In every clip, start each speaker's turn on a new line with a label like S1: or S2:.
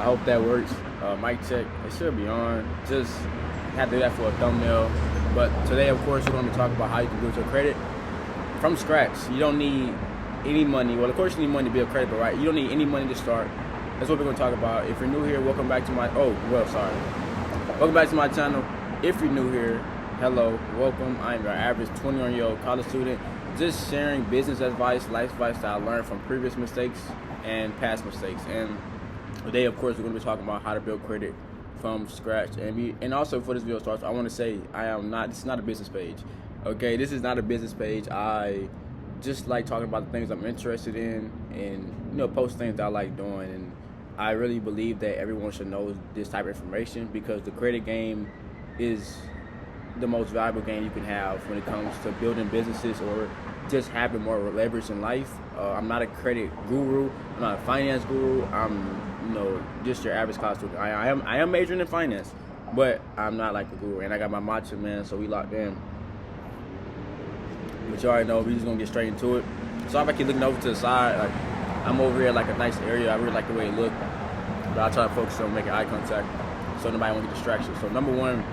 S1: I hope that works. Mic check. It should be on. Just had to do that for a thumbnail. But today, of course, we're going to talk about how you can build your credit from scratch. You don't need any money. Well, of course, you need money to build credit, but right, you don't need any money to start. That's what we're going to talk about. If you're new here, welcome back to my. Welcome back to my channel. If you're new here, hello, welcome. I'm your average 21-year-old college student, just sharing business advice, life advice that I learned from previous mistakes and past mistakes. And today, of course, we're going to be talking about how to build credit from scratch. And also, before this video starts, I want to say this is not a business page. Okay, this is not a business page. I just like talking about the things I'm interested in, and post things that I like doing. And I really believe that everyone should know this type of information, because the credit game is the most valuable game you can have when it comes to building businesses or just having more leverage in life. I'm not a credit guru. I'm not a finance guru. I'm just your average college student. I am majoring in finance, but I'm not like a guru. And I got my matcha, man, so we locked in. But you already know, we just gonna get straight into it. So if I keep looking over to the side, like I'm over here like a nice area. I really like the way it look, but I try to focus on making eye contact so nobody won't get distracted. So number one,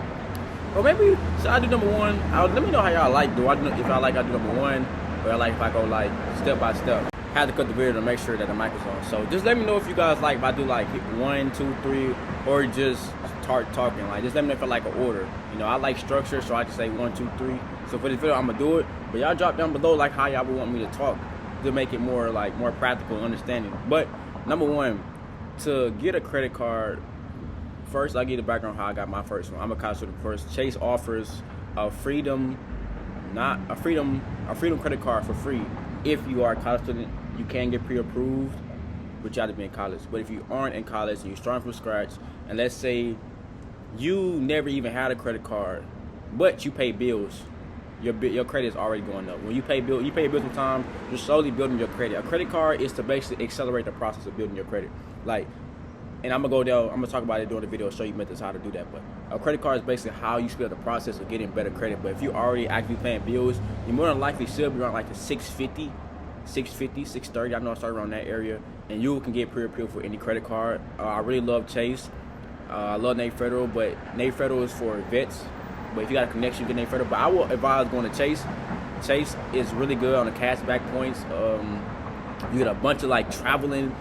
S1: or maybe should I do number one? Let me know how y'all like. If I like, I do number one, or I like if I go like step by step. I had to cut the video to make sure that the mic is on. So just let me know if you guys like if I do like 1, 2, 3, or just start talking. Like just let me know if I like an order. I like structure, so I just say 1, 2, 3. So for this video, I'm gonna do it. But y'all drop down below like how y'all would want me to talk to make it more practical and understanding. But number one, to get a credit card, first I'll give you the background how I got my first one. I'm a college student first. Chase offers a freedom credit card for free. If you are a college student, you can get pre-approved, but you have to be in college. But if you aren't in college and you're starting from scratch, and let's say you never even had a credit card, but you pay bills, your credit is already going up. When you pay bills on time, you're slowly building your credit. A credit card is to basically accelerate the process of building your credit. And I'm gonna talk about it during the video, show you methods how to do that. But a credit card is basically how you speed up the process of getting better credit. But if you already actively paying bills, you more than likely should be around like the 650, 630. I know I started around that area, and you can get pre-approved for any credit card. I really love Chase. I love Navy Federal, but Navy Federal is for vets. But if you got a connection, you get Navy Federal. But I will advise going to Chase. Chase is really good on the cashback points. You get a bunch of traveling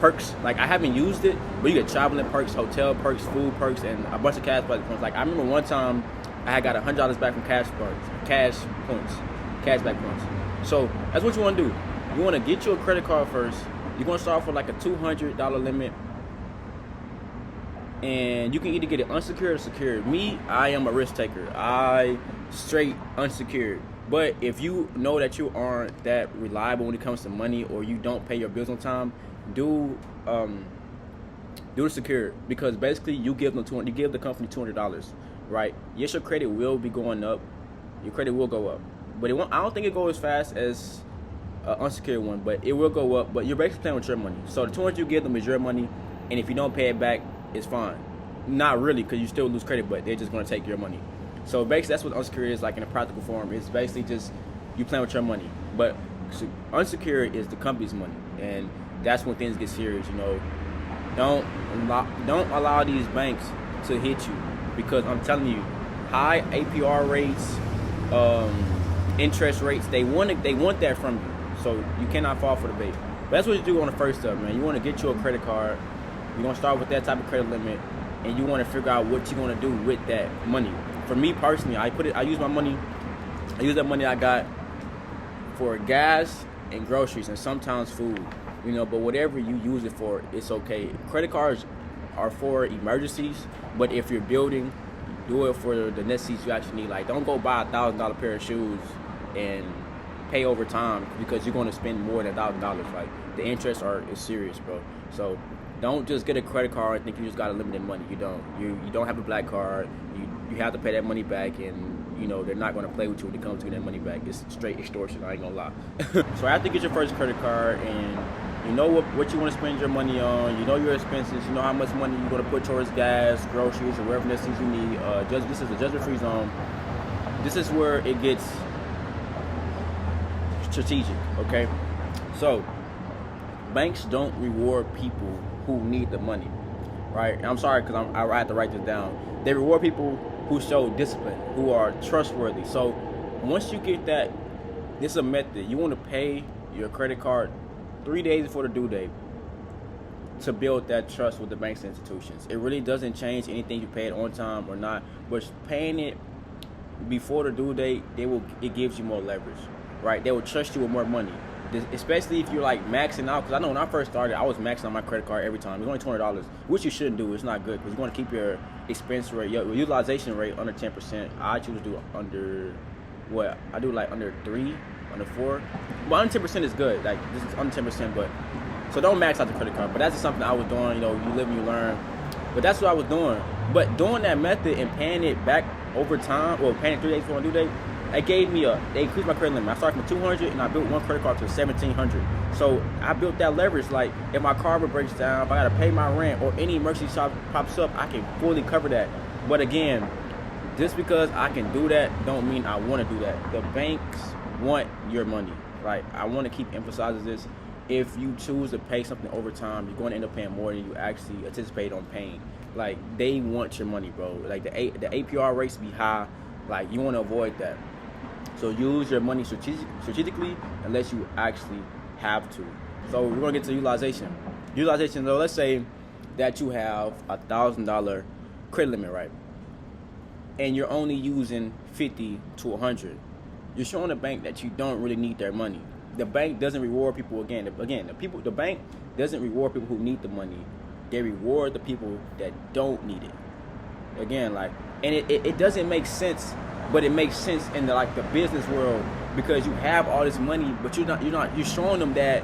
S1: perks. I haven't used it, but you get traveling perks, hotel perks, food perks, and a bunch of cashback points. I remember one time I had got $100 back from cashback points. So that's what you want to do. You want to get you a credit card first. You're going to start for a $200 limit, and you can either get it unsecured or secured. Me, I am a risk taker. I straight unsecured. But if you know that you aren't that reliable when it comes to money, or you don't pay your bills on time, do the secured, because basically you give the company $200, right? Yes, your credit will be going up. Your credit will go up, but I don't think it goes as fast as unsecured one, but it will go up. But you're basically playing with your money. So the $200 you give them is your money, and if you don't pay it back, it's fine. Not really, because you still lose credit, but they're just going to take your money. So basically that's what unsecured is in a practical form. It's basically just you playing with your money. But unsecured is the company's money, and that's when things get serious. Don't allow these banks to hit you, because I'm telling you, high APR rates, interest rates, they want that from you. So you cannot fall for the bait. But that's what you do on the first step, man. You want to get you a credit card. You're gonna start with that type of credit limit, and you want to figure out what you're gonna do with that money. For me personally, I use that money I got for gas and groceries, and sometimes food. But whatever you use it for, it's okay. Credit cards are for emergencies, but if you're building, do it for the necessities you actually need. Don't go buy $1,000 pair of shoes and pay over time, because you're going to spend more than $1,000. The interest is serious, bro. So don't just get a credit card and think you just got unlimited money. You don't. You don't have a black card. You have to pay that money back, and they're not going to play with you when it comes to getting that money back. It's straight extortion. I ain't gonna lie. So after you get your first credit card, and you know what you want to spend your money on, you know your expenses, you know how much money you're going to put towards gas, groceries, or wherever necessities you need. This is a judgment-free zone. This is where it gets strategic. Okay, so banks don't reward people who need the money, right? And I'm sorry because I had to write this down. They reward people who show discipline, who are trustworthy. So once you get that, this is a method. You want to pay your credit card 3 days before the due date to build that trust with the banks and institutions. It really doesn't change anything you paid on time or not, but paying it before the due date, it gives you more leverage, right? They will trust you with more money, especially if you're like maxing out. Because I know when I first started, I was maxing out my credit card every time. It was only $20, which you shouldn't do. It's not good because you want to keep your expense rate, your utilization rate under 10%. I choose to do under what? I do like under 3, under 4. But under 10% is good. Like this is under 10%, but so don't max out the credit card. But that's just something I was doing. You know, you live and you learn. But that's what I was doing. But doing that method and paying it back over time, or paying it 3 days before a due date, they increased my credit limit. I started from 200 and I built one credit card to 1,700. So I built that leverage. Like if my car breaks down, if I gotta pay my rent or any emergency shop pops up, I can fully cover that. But again, just because I can do that don't mean I want to do that. The banks want your money. Like I want to keep emphasizing this. If you choose to pay something over time, you're going to end up paying more than you actually anticipate on paying. Like they want your money, bro. Like the APR rates be high. Like you want to avoid that. So use your money strategically unless you actually have to. So we're gonna get to utilization. Utilization, though, let's say that you have $1,000 credit limit, right? And you're only using 50 to 100. You're showing the bank that you don't really need their money. The bank doesn't reward people the bank doesn't reward people who need the money. They reward the people that don't need it. Again, like, and it doesn't make sense, but it makes sense in the business world because you have all this money, but you're showing them that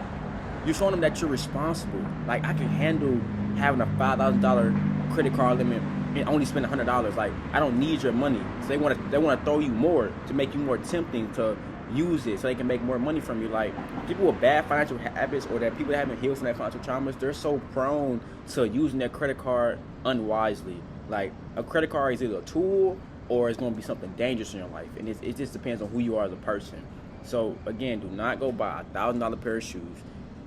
S1: you're responsible. Like I can handle having a $5,000 credit card limit and only spend $100. Like I don't need your money, so they want to throw you more to make you more tempting to use it so they can make more money from you. Like people with bad financial habits or that people that haven't healed from their financial traumas, they're so prone to using their credit card unwisely. Like a credit card is either a tool or it's going to be something dangerous in your life, and it just depends on who you are as a person. So again, do not go buy $1,000 pair of shoes.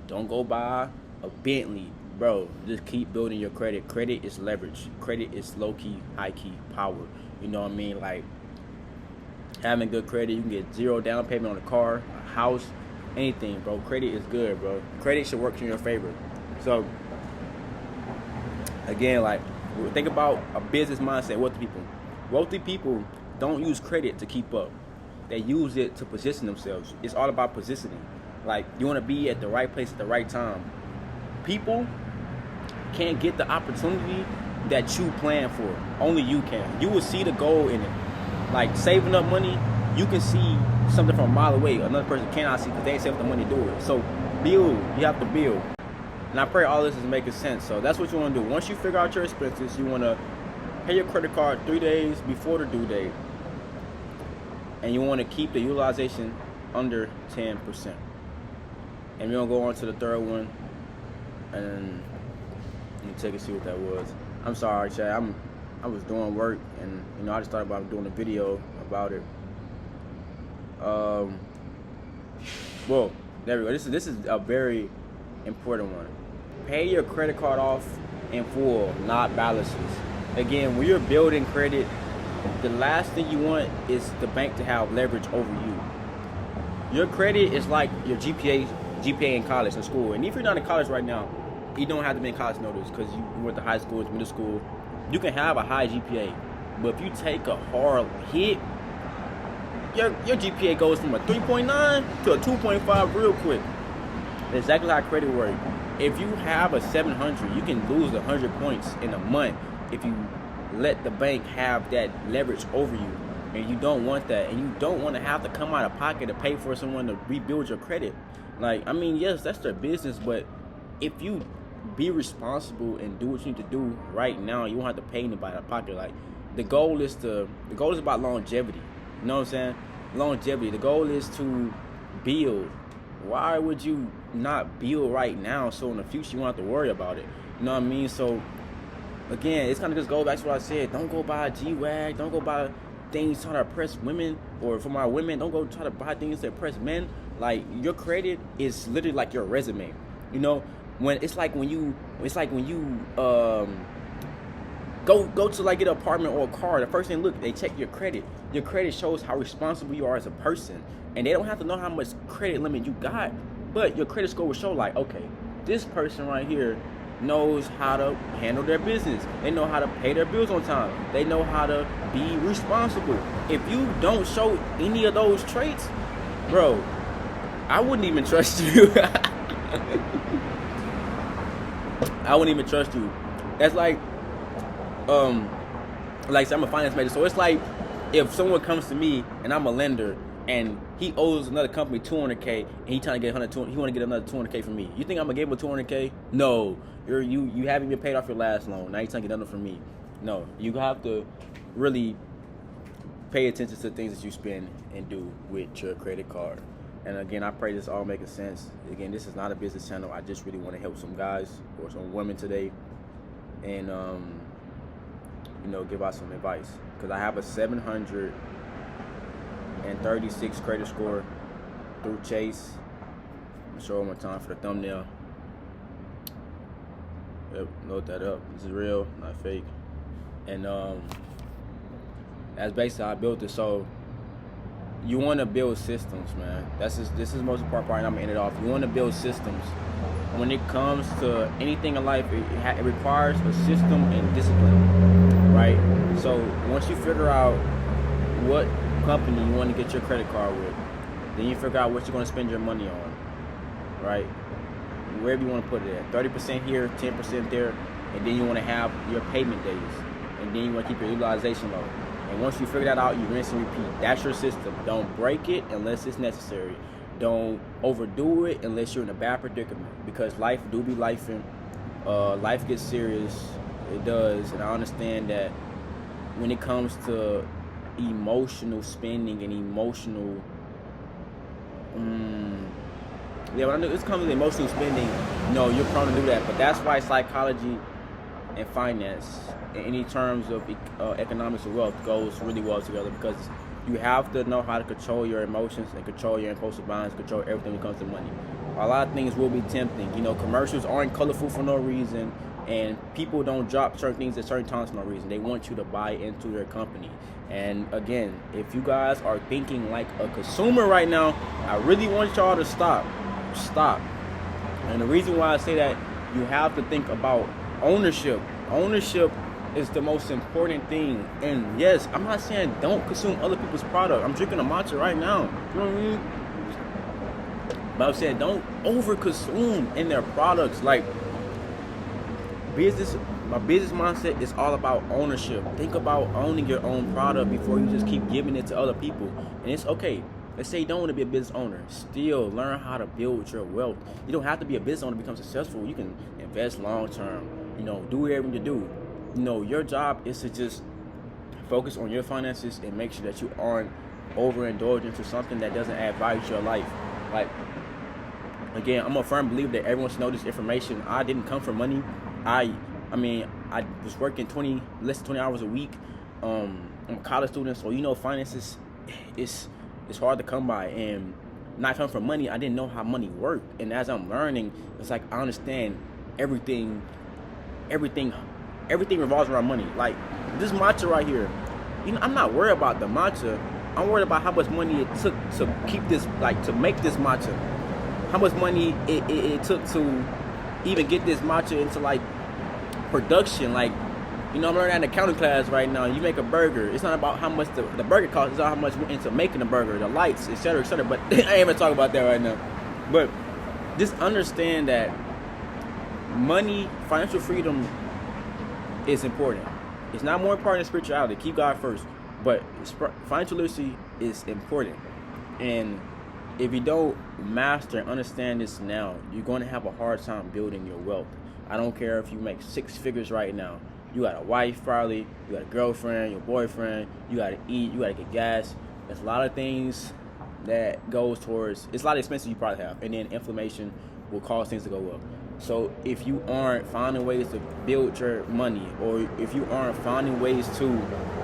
S1: Don't go buy a Bentley, bro. Just keep building your credit. Credit is leverage. Credit is low key, high key power. You know what I mean? Like having good credit, you can get 0 down payment on a car, a house, anything, bro. Credit is good, bro. Credit should work in your favor. So again, like think about a business mindset. Wealthy people don't use credit to keep up. They use it to position themselves. It's all about positioning. Like you want to be at the right place at the right time. People can't get the opportunity that you plan for. Only you can. You will see the goal in it. Like saving up money, you can see something from a mile away. Another person cannot see because they ain't saving the money to do it. So build. You have to build. And I pray all this is making sense. So that's what you want to do. Once you figure out your expenses, you want to pay your credit card 3 days before the due date. And you want to keep the utilization under 10%. And we're going to go on to the third one. And let me check and see what that was. I'm sorry, Chad. I was doing work, and I just thought about doing a video about it. Well, there we go. This is a very important one. Pay your credit card off in full, not balances. Again, when you're building credit, the last thing you want is the bank to have leverage over you. Your credit is like your GPA in college and school. And if you're not in college right now, you don't have to be in college notice because you went to high school, middle school. You can have a high GPA, but if you take a hard hit, your GPA goes from a 3.9 to a 2.5 real quick. That's exactly how credit works. If you have a 700, you can lose 100 points in a month if you let the bank have that leverage over you. And you don't want that. And you don't want to have to come out of pocket to pay for someone to rebuild your credit. Like, I mean, yes, that's their business, but if you be responsible and do what you need to do right now, you won't have to pay anybody out of pocket. Like, the goal is about longevity. You know what I'm saying? Longevity. The goal is to build. Why would you not build right now so in the future you won't have to worry about it? You know what I mean? So again, it's kind of just go back to what I said. Don't go buy a G-Wag. Don't go buy things trying to impress women, or for my women, don't go try to buy things to impress men. Like, your credit is literally like your resume. You know, when you go to like get an apartment or a car, the first thing look, they check your credit. Your credit shows how responsible you are as a person, and they don't have to know how much credit limit you got, but your credit score will show like, okay, this person right here knows how to handle their business. They know how to pay their bills on time. They know how to be responsible. If you don't show any of those traits, bro, I wouldn't even trust you. I wouldn't even trust you. That's like say I'm a finance major, so it's like if someone comes to me and I'm a lender and he owes another company $200K and he trying to get he want to get another $200K from me. You think I'm gonna give him $200K? No, you haven't even paid off your last loan. Now you trying to get nothing from me? No, you have to really pay attention to the things that you spend and do with your credit card. And again, I pray this all making sense. Again, this is not a business channel. I just really want to help some guys or some women today, and give out some advice, because I have a 736 credit score through Chase. I'm show one more time for the thumbnail. Yep, note that up. This is real, not fake. And that's basically how I built it. So you want to build systems, man. This is the most important part, and I'm gonna end it off. You want to build systems. When it comes to anything in life, it requires a system and discipline, right? So once you figure out what company you want to get your credit card with, then you figure out what you're going to spend your money on, right? Wherever you want to put it at, 30% here, 10% there, and then you want to have your payment days, and then you want to keep your utilization low. And once you figure that out, you rinse and repeat. That's your system. Don't break it unless it's necessary. Don't overdo it unless you're in a bad predicament, because life do be lifing. Life gets serious. It does. And I understand that when it comes to emotional spending and emotional, when it comes to emotional spending, you're prone to do that. But that's why psychology and finance, in any terms of economics or wealth, goes really well together, because you have to know how to control your emotions and control your impulsive buys, control everything when it comes to money. A lot of things will be tempting. Commercials aren't colorful for no reason, and people don't drop certain things at certain times for no reason. They want you to buy into their company. And again, if you guys are thinking like a consumer right now, I really want y'all to stop. And the reason why I say that, you have to think about ownership. Ownership is the most important thing. And yes, I'm not saying don't consume other people's product. I'm drinking a matcha right now. You know what I mean? But I'm saying don't over consume in their products. Like, my business mindset is all about ownership. Think about owning your own product before you just keep giving it to other people. And it's okay. Let's say you don't want to be a business owner. Still learn how to build your wealth. You don't have to be a business owner to become successful. You can invest long term. Do whatever you do. Your job is to just focus on your finances and make sure that you aren't overindulging to something that doesn't add value to your life. Like, again, I'm a firm believer that everyone should know this information. I didn't come from money. I was working less than 20 hours a week. I'm a college student, so finances is hard to come by. And not coming from money, I didn't know how money worked. And as I'm learning, it's like I understand everything revolves around money. Like this matcha right here, I'm not worried about the matcha. I'm worried about how much money it took to keep this, like to make this matcha. How much money it took to even get this matcha into like production. Like, I'm learning in accounting class right now. You make a burger. It's not about how much the burger costs. It's not how much went into making the burger, the lights, etc., etc. But I ain't even talking about that right now. But just understand that money, financial freedom is important. It's not more important than spirituality. Keep God first. But financial literacy is important. And if you don't master and understand this now, you're going to have a hard time building your wealth. I don't care if you make 6 figures right now. You got a wife probably, you got a girlfriend, your boyfriend, you got to eat, you got to get gas. There's a lot of things that goes towards, it's a lot of expenses you probably have. And then inflammation will cause things to go up. So if you aren't finding ways to build your money, or if you aren't finding ways to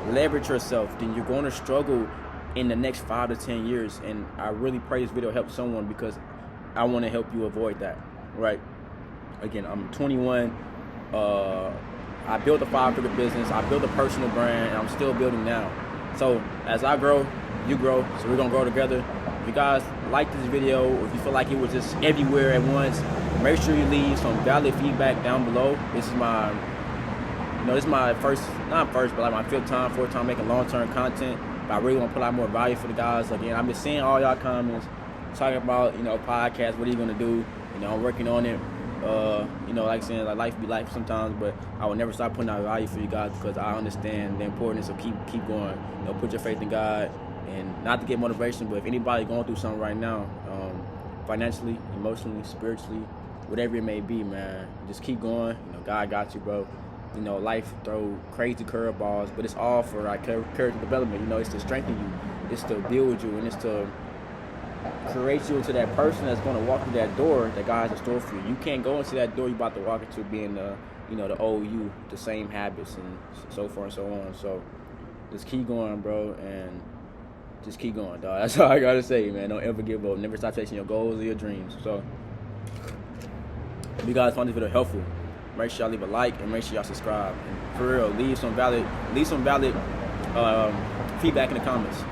S1: leverage yourself, then you're going to struggle in the next 5 to 10 years. And I really pray this video helps someone, because I want to help you avoid that, right? Again, I'm 21. I built a 5-figure business. I built a personal brand, and I'm still building now. So as I grow, you grow. So we're gonna grow together. If you guys like this video, or if you feel like it was just everywhere at once, make sure you leave some valid feedback down below. This is my, this is my fourth time making long-term content. But I really want to put out more value for the guys. Again, I've been seeing all y'all comments talking about, podcasts. What are you gonna do? I'm working on it. Like saying, like life be life sometimes, but I will never stop putting out value for you guys because I understand the importance of keep going. Put your faith in God, and not to get motivation, but if anybody going through something right now, financially, emotionally, spiritually, whatever it may be, man, just keep going. God got you, bro. Life throw crazy curveballs, but it's all for character development. It's to strengthen you, it's to build you, and it's to create you into that person that's going to walk through that door that God has in store for you. You can't go into that door you're about to walk into being the old you, the same habits and so forth and so on. So just keep going, bro, and just keep going, dog. That's all I gotta say, man. Don't ever give up. Never stop chasing your goals or your dreams. So if you guys found this video helpful, make sure y'all leave a like and make sure y'all subscribe. And for real, leave some valid feedback in the comments.